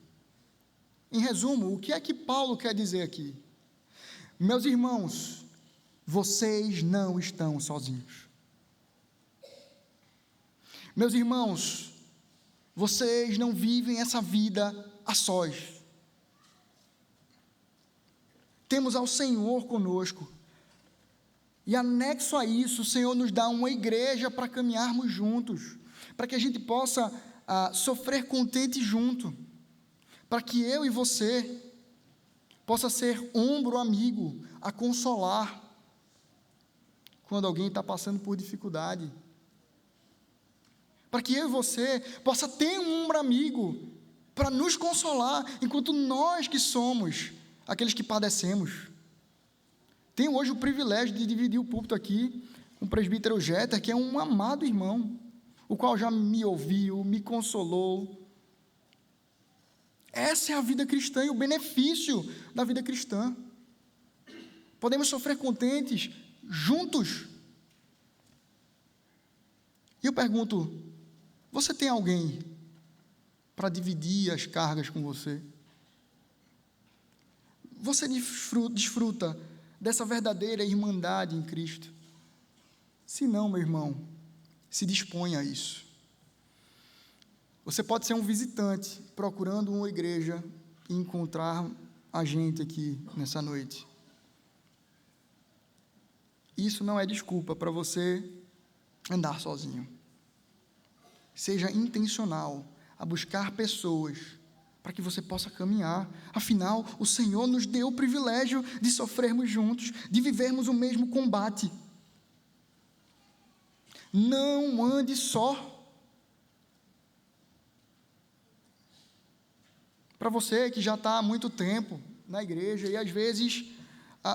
Em resumo, o que é que Paulo quer dizer aqui? Meus irmãos, vocês não estão sozinhos. Meus irmãos, vocês não vivem essa vida a sós. temos ao Senhor conosco. E anexo a isso, o Senhor nos dá uma igreja para caminharmos juntos, para que a gente possa sofrer contente junto, para que eu e você possa ser ombro amigo, a consolar quando alguém está passando por dificuldade, para que eu e você possa ter um ombro amigo para nos consolar, enquanto nós que somos aqueles que padecemos. Tenho hoje o privilégio de dividir o púlpito aqui com o presbítero Jeter, que é um amado irmão, o qual já me ouviu, me consolou. Essa é a vida cristã e o benefício da vida cristã. Podemos sofrer contentes juntos. E eu pergunto, você tem alguém para dividir as cargas com você? Você desfruta dessa verdadeira irmandade em Cristo? Se não, meu irmão, se disponha a isso. Você pode ser um visitante procurando uma igreja e encontrar a gente aqui nessa noite. Isso não é desculpa para você andar sozinho. Seja intencional a buscar pessoas para que você possa caminhar. Afinal, o Senhor nos deu o privilégio de sofrermos juntos, de vivermos o mesmo combate. Não ande só. Para você que já está há muito tempo na igreja e às vezes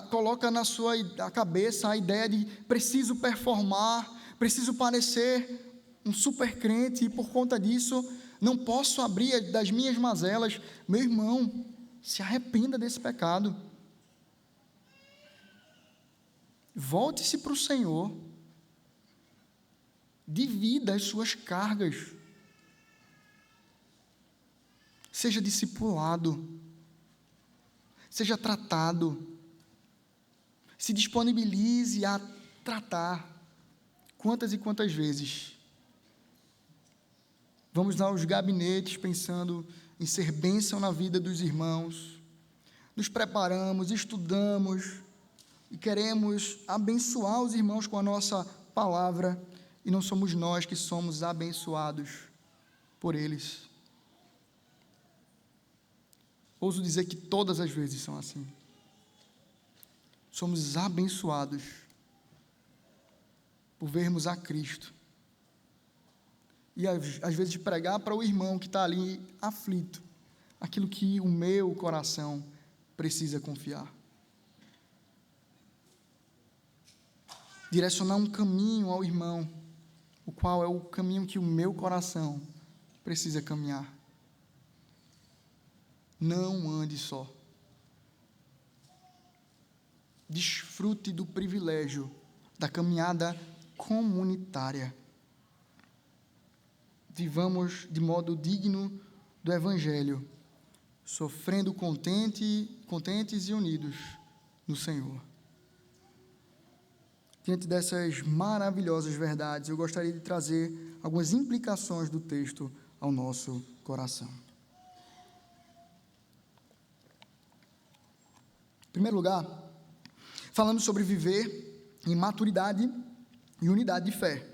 coloca na sua cabeça a ideia de preciso performar, preciso parecer um super crente e por conta disso não posso abrir das minhas mazelas. Meu irmão, se arrependa desse pecado. Volte-se para o Senhor. Divida as suas cargas. Seja discipulado. Seja tratado. Se disponibilize a tratar. Quantas e quantas vezes vamos aos gabinetes pensando em ser bênção na vida dos irmãos, nos preparamos, estudamos e queremos abençoar os irmãos com a nossa palavra e não somos nós que somos abençoados por eles. Ouso dizer que todas as vezes são assim. Somos abençoados por vermos a Cristo. E às vezes pregar para o irmão que está ali aflito, aquilo que o meu coração precisa confiar. Direcionar um caminho ao irmão, o qual é o caminho que o meu coração precisa caminhar. Não ande só. Desfrute do privilégio da caminhada comunitária. Vivamos de modo digno do Evangelho, sofrendo contentes e unidos no Senhor. Diante dessas maravilhosas verdades, eu gostaria de trazer algumas implicações do texto ao nosso coração. Em primeiro lugar, falando sobre viver em maturidade e unidade de fé.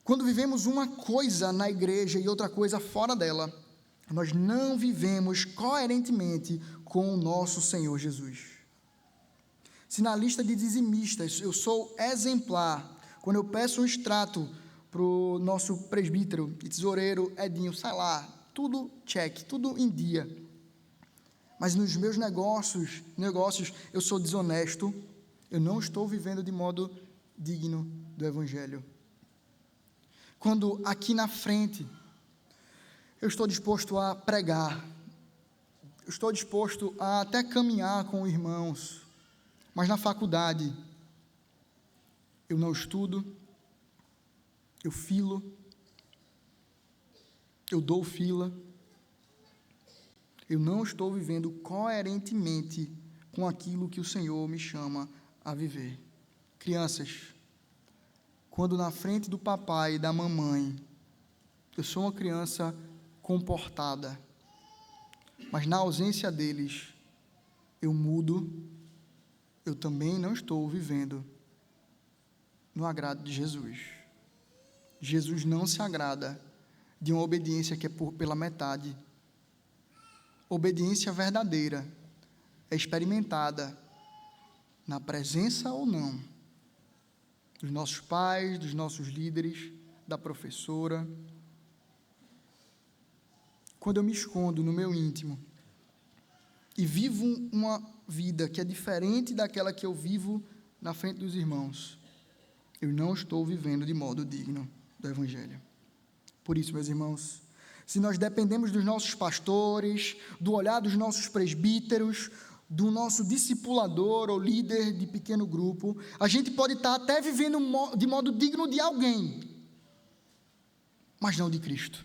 Quando vivemos uma coisa na igreja e outra coisa fora dela, nós não vivemos coerentemente com o nosso Senhor Jesus. Se na lista de dizimistas eu sou exemplar, quando eu peço um extrato para o nosso presbítero e tesoureiro Edinho, sai lá, tudo check, tudo em dia. Mas nos meus negócios eu sou desonesto, eu não estou vivendo de modo digno do Evangelho. Quando aqui na frente eu estou disposto a pregar, eu estou disposto a até caminhar com irmãos, mas na faculdade eu não estudo, eu filo, eu dou fila, eu não estou vivendo coerentemente com aquilo que o Senhor me chama a viver. Crianças, quando na frente do papai e da mamãe, eu sou uma criança comportada, mas na ausência deles, eu mudo, eu também não estou vivendo no agrado de Jesus. Jesus não se agrada de uma obediência que é pela metade. Obediência verdadeira é experimentada na presença ou não dos nossos pais, dos nossos líderes, da professora. Quando eu me escondo no meu íntimo e vivo uma vida que é diferente daquela que eu vivo na frente dos irmãos, eu não estou vivendo de modo digno do Evangelho. Por isso, meus irmãos, se nós dependemos dos nossos pastores, do olhar dos nossos presbíteros, do nosso discipulador ou líder de pequeno grupo, a gente pode estar até vivendo de modo digno de alguém, mas não de Cristo.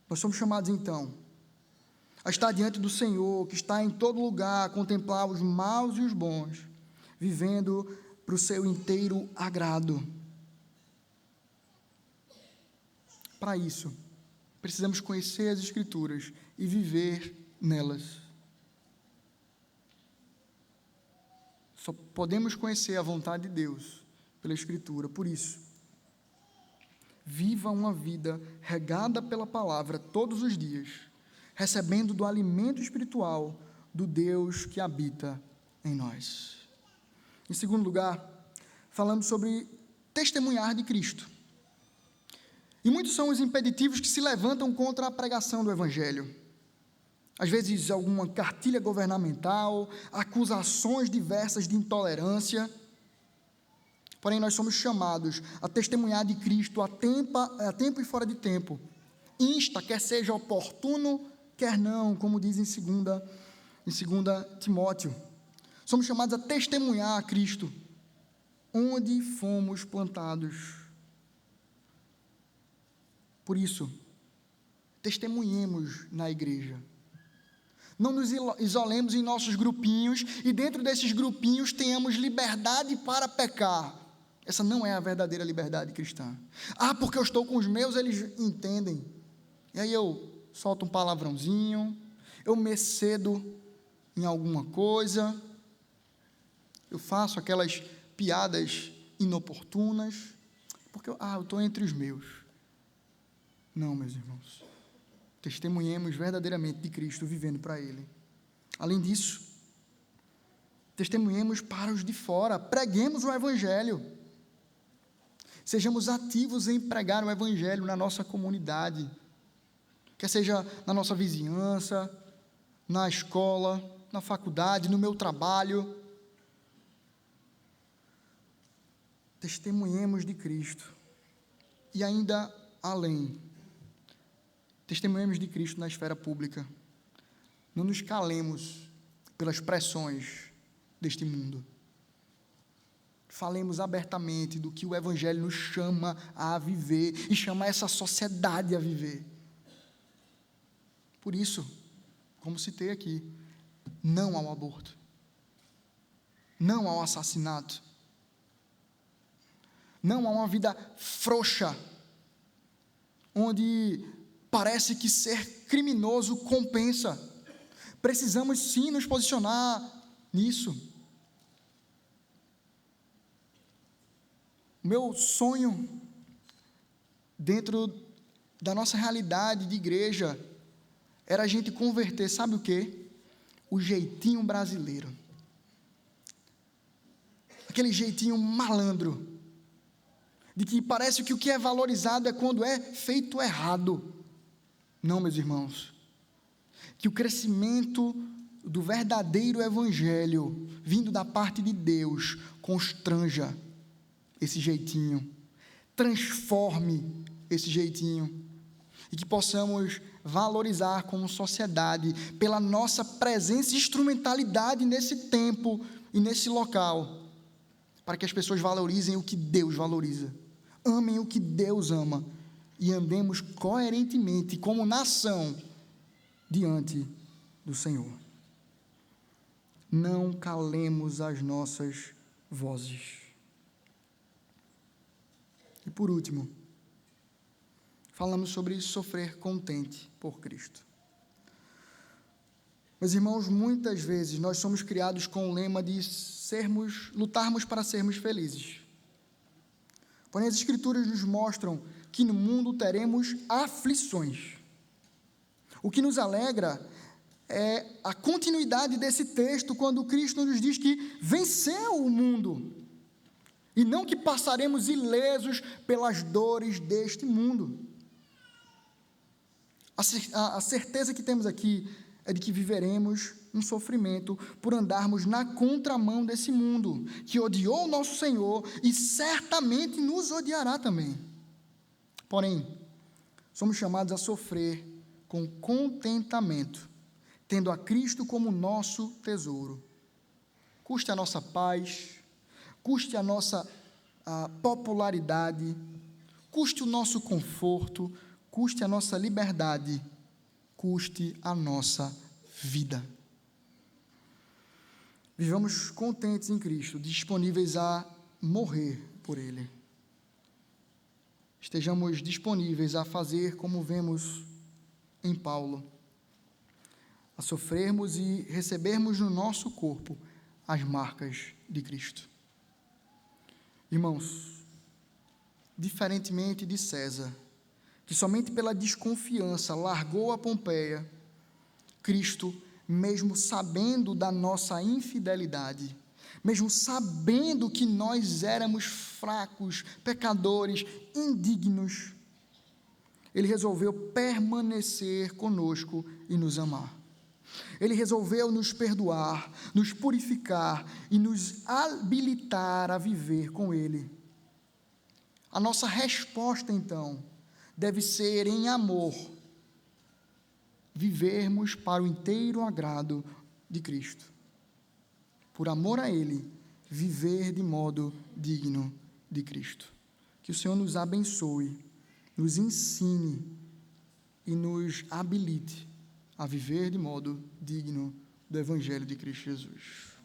Nós somos chamados, então, a estar diante do Senhor, que está em todo lugar, a contemplar os maus e os bons, vivendo para o seu inteiro agrado. Para isso, precisamos conhecer as Escrituras e viver nelas. Só podemos conhecer a vontade de Deus pela Escritura. Por isso, viva uma vida regada pela palavra todos os dias, recebendo do alimento espiritual do Deus que habita em nós. Em segundo lugar, falamos sobre testemunhar de Cristo. E muitos são os impeditivos que se levantam contra a pregação do Evangelho. Às vezes, alguma cartilha governamental, acusações diversas de intolerância. Porém, nós somos chamados a testemunhar de Cristo a tempo e fora de tempo. Insta, quer seja oportuno, quer não, como diz em 2 Timóteo. Somos chamados a testemunhar a Cristo onde fomos plantados. Por isso, testemunhemos na igreja. Não nos isolemos em nossos grupinhos e dentro desses grupinhos tenhamos liberdade para pecar. Essa não é a verdadeira liberdade cristã. Porque eu estou com os meus, eles entendem. E aí eu solto um palavrãozinho, eu me excedo em alguma coisa, eu faço aquelas piadas inoportunas, porque eu estou entre os meus. Não, meus irmãos. Testemunhemos verdadeiramente de Cristo, vivendo para Ele. Além disso, testemunhemos para os de fora, preguemos o Evangelho. Sejamos ativos em pregar o Evangelho na nossa comunidade, quer seja na nossa vizinhança, na escola, na faculdade, no meu trabalho. Testemunhemos de Cristo. E ainda além, testemunhemos de Cristo na esfera pública. Não nos calemos pelas pressões deste mundo. Falemos abertamente do que o Evangelho nos chama a viver e chama essa sociedade a viver. Por isso, como citei aqui, não ao aborto, não ao assassinato, não a uma vida frouxa, onde parece que ser criminoso compensa. Precisamos sim nos posicionar nisso. Meu sonho, dentro da nossa realidade de igreja, era a gente converter, sabe o quê? O jeitinho brasileiro. Aquele jeitinho malandro, de que parece que o que é valorizado é quando é feito errado. Não, meus irmãos. Que o crescimento do verdadeiro Evangelho, vindo da parte de Deus, constranja esse jeitinho, transforme esse jeitinho, e que possamos valorizar como sociedade, pela nossa presença e instrumentalidade nesse tempo e nesse local, para que as pessoas valorizem o que Deus valoriza, amem o que Deus ama, e andemos coerentemente como nação diante do Senhor. Não calemos as nossas vozes. E por último, falamos sobre sofrer contente por Cristo. Meus irmãos, muitas vezes nós somos criados com o lema de lutarmos para sermos felizes. Porém, as Escrituras nos mostram que no mundo teremos aflições. O que nos alegra é a continuidade desse texto, quando Cristo nos diz que venceu o mundo, e não que passaremos ilesos pelas dores deste mundo. A certeza que temos aqui é de que viveremos um sofrimento por andarmos na contramão desse mundo, que odiou o nosso Senhor e certamente nos odiará também. Porém, somos chamados a sofrer com contentamento, tendo a Cristo como nosso tesouro. Custe a nossa paz, custe a nossa popularidade, custe o nosso conforto, custe a nossa liberdade, custe a nossa vida. Vivamos contentes em Cristo, disponíveis a morrer por Ele. Estejamos disponíveis a fazer como vemos em Paulo, a sofrermos e recebermos no nosso corpo as marcas de Cristo. Irmãos, diferentemente de César, que somente pela desconfiança largou a Pompeia, Cristo, mesmo sabendo da nossa infidelidade, mesmo sabendo que nós éramos fracos, pecadores, indignos, Ele resolveu permanecer conosco e nos amar. Ele resolveu nos perdoar, nos purificar e nos habilitar a viver com Ele. A nossa resposta, então, deve ser em amor, vivermos para o inteiro agrado de Cristo. Por amor a Ele, viver de modo digno de Cristo. Que o Senhor nos abençoe, nos ensine e nos habilite a viver de modo digno do Evangelho de Cristo Jesus.